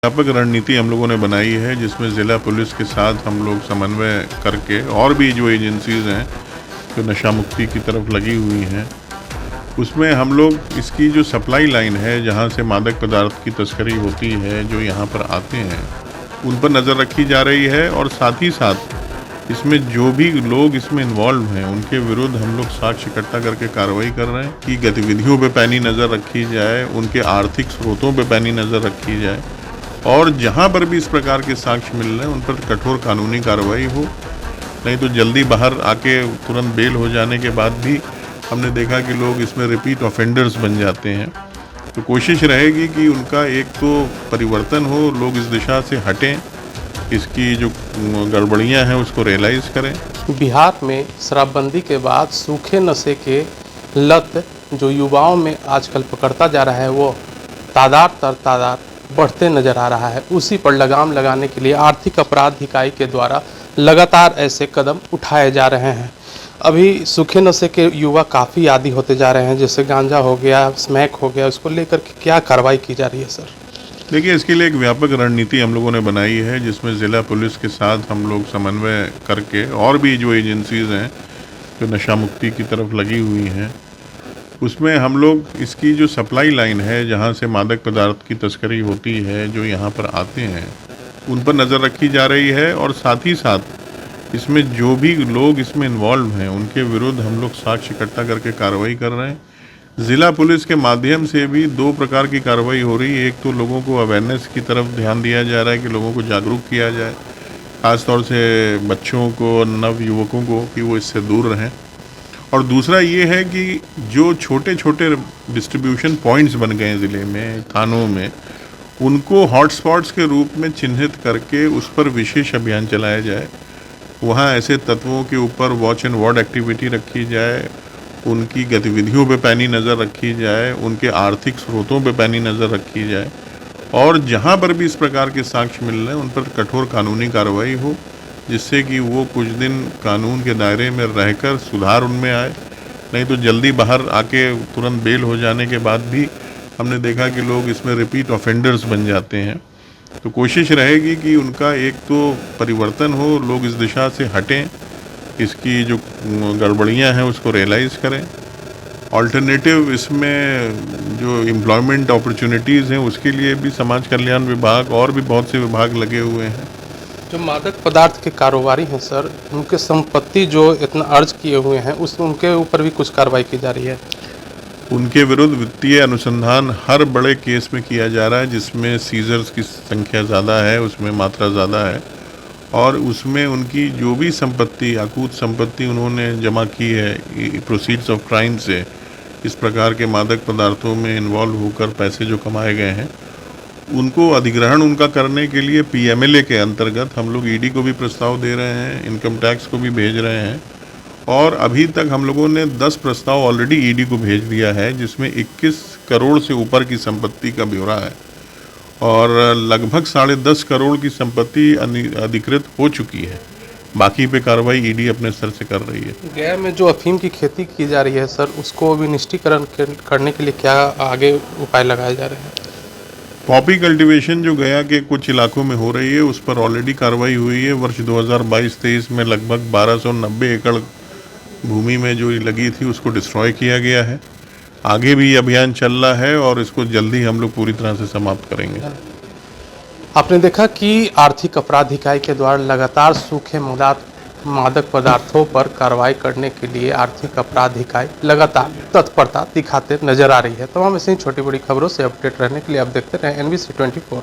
व्यापक रणनीति हम लोगों ने बनाई है, जिसमें ज़िला पुलिस के साथ हम लोग समन्वय करके और भी जो एजेंसीज़ हैं जो नशा मुक्ति की तरफ लगी हुई हैं, उसमें हम लोग इसकी जो सप्लाई लाइन है, जहां से मादक पदार्थ की तस्करी होती है, जो यहां पर आते हैं, उन पर नज़र रखी जा रही है। और साथ ही साथ इसमें जो भी लोग इसमें इन्वॉल्व हैं, उनके विरुद्ध हम लोग साक्ष्य इकट्ठा करके कार्रवाई कर रहे हैं कि गतिविधियों पे पैनी नज़र रखी जाए, उनके आर्थिक स्रोतों पे पैनी नज़र रखी जाए, और जहां पर भी इस प्रकार के साक्ष्य मिल रहे हैं उन पर कठोर कानूनी कार्रवाई हो। नहीं तो जल्दी बाहर आके तुरंत बेल हो जाने के बाद भी हमने देखा कि लोग इसमें रिपीट ऑफेंडर्स बन जाते हैं। तो कोशिश रहेगी कि उनका एक तो परिवर्तन हो, लोग इस दिशा से हटें, इसकी जो गड़बड़ियां हैं उसको रियलाइज़ करें। बिहार में शराबबंदी के बाद सूखे नशे के लत जो युवाओं में आजकल पकड़ता जा रहा है, वो तादाद बढ़ते नज़र आ रहा है। उसी पर लगाम लगाने के लिए आर्थिक अपराध इकाई के द्वारा लगातार ऐसे कदम उठाए जा रहे हैं। अभी सूखे नशे के युवा काफ़ी आदी होते जा रहे हैं, जैसे गांजा हो गया, स्मैक हो गया, उसको लेकर के क्या कार्रवाई की जा रही है सर? देखिए, इसके लिए एक व्यापक रणनीति हम लोगों ने बनाई है, जिसमें ज़िला पुलिस के साथ हम लोग समन्वय करके और भी जो एजेंसीज़ हैं जो नशा मुक्ति की तरफ लगी हुई हैं, उसमें हम लोग इसकी जो सप्लाई लाइन है, जहां से मादक पदार्थ की तस्करी होती है, जो यहां पर आते हैं, उन पर नज़र रखी जा रही है। और साथ ही साथ इसमें जो भी लोग इसमें इन्वॉल्व हैं, उनके विरुद्ध हम लोग साक्ष्य इकट्ठा करके कार्रवाई कर रहे हैं। ज़िला पुलिस के माध्यम से भी दो प्रकार की कार्रवाई हो रही है। एक तो लोगों को अवेयरनेस की तरफ ध्यान दिया जा रहा है कि लोगों को जागरूक किया जाए, ख़ासतौर से बच्चों को, नव युवकों को, कि वो इससे दूर रहें। और दूसरा ये है कि जो छोटे छोटे डिस्ट्रीब्यूशन पॉइंट्स बन गए हैं ज़िले में, थानों में, उनको हॉटस्पॉट्स के रूप में चिन्हित करके उस पर विशेष अभियान चलाया जाए। वहाँ ऐसे तत्वों के ऊपर वॉच एंड वार्ड एक्टिविटी रखी जाए, उनकी गतिविधियों पे पैनी नज़र रखी जाए, उनके आर्थिक स्रोतों पे पैनी नज़र रखी जाए, और जहाँ पर भी इस प्रकार के साक्ष्य मिल रहे हैं उन पर कठोर कानूनी कार्रवाई हो, जिससे कि वो कुछ दिन कानून के दायरे में रहकर सुधार उनमें आए। नहीं तो जल्दी बाहर आके तुरंत बेल हो जाने के बाद भी हमने देखा कि लोग इसमें रिपीट ऑफेंडर्स बन जाते हैं। तो कोशिश रहेगी कि उनका एक तो परिवर्तन हो, लोग इस दिशा से हटें, इसकी जो गड़बड़ियां हैं उसको रियलाइज़ करें। ऑल्टरनेटिव इसमें जो एम्प्लॉयमेंट अपॉर्चुनिटीज़ हैं, उसके लिए भी समाज कल्याण विभाग और भी बहुत से विभाग लगे हुए हैं। जो मादक पदार्थ के कारोबारी हैं सर, उनके संपत्ति जो इतना अर्ज किए हुए हैं, उनके ऊपर भी कुछ कार्रवाई की जा रही है? उनके विरुद्ध वित्तीय अनुसंधान हर बड़े केस में किया जा रहा है, जिसमें सीजर्स की संख्या ज़्यादा है, उसमें मात्रा ज़्यादा है, और उसमें उनकी जो भी संपत्ति, अकूत संपत्ति उन्होंने जमा की है प्रोसीड्स ऑफ क्राइम से, इस प्रकार के मादक पदार्थों में इन्वॉल्व होकर पैसे जो कमाए गए हैं, उनको अधिग्रहण उनका करने के लिए PMLA के अंतर्गत हम लोग ED को भी प्रस्ताव दे रहे हैं, इनकम टैक्स को भी भेज रहे हैं, और अभी तक हम लोगों ने 10 प्रस्ताव ऑलरेडी ED को भेज दिया है, जिसमें 21 करोड़ से ऊपर की संपत्ति का ब्यौरा है, और लगभग 10.5 करोड़ की संपत्ति अधिकृत हो चुकी है। बाकी पे कार्रवाई ED अपने स्तर से कर रही है। गया में जो अफीम की खेती की जा रही है सर, उसको भी निष्ठीकरण करने के लिए क्या आगे उपाय लगाए जा रहे हैं? पॉपी कल्टीवेशन जो गया के कुछ इलाकों में हो रही है, उस पर ऑलरेडी कार्रवाई हुई है। वर्ष 2022-23 में लगभग 1290 एकड़ भूमि में जो लगी थी उसको डिस्ट्रॉय किया गया है। आगे भी अभियान चल रहा है और इसको जल्दी हम लोग पूरी तरह से समाप्त करेंगे। आपने देखा कि आर्थिक अपराध इकाई के द्वारा लगातार सूखे मादक पदार्थों पर कार्रवाई करने के लिए आर्थिक अपराध इकाई लगातार तत्परता दिखाते नजर आ रही है। तमाम ऐसी छोटी बड़ी खबरों से अपडेट रहने के लिए आप देखते रहें NBC 24।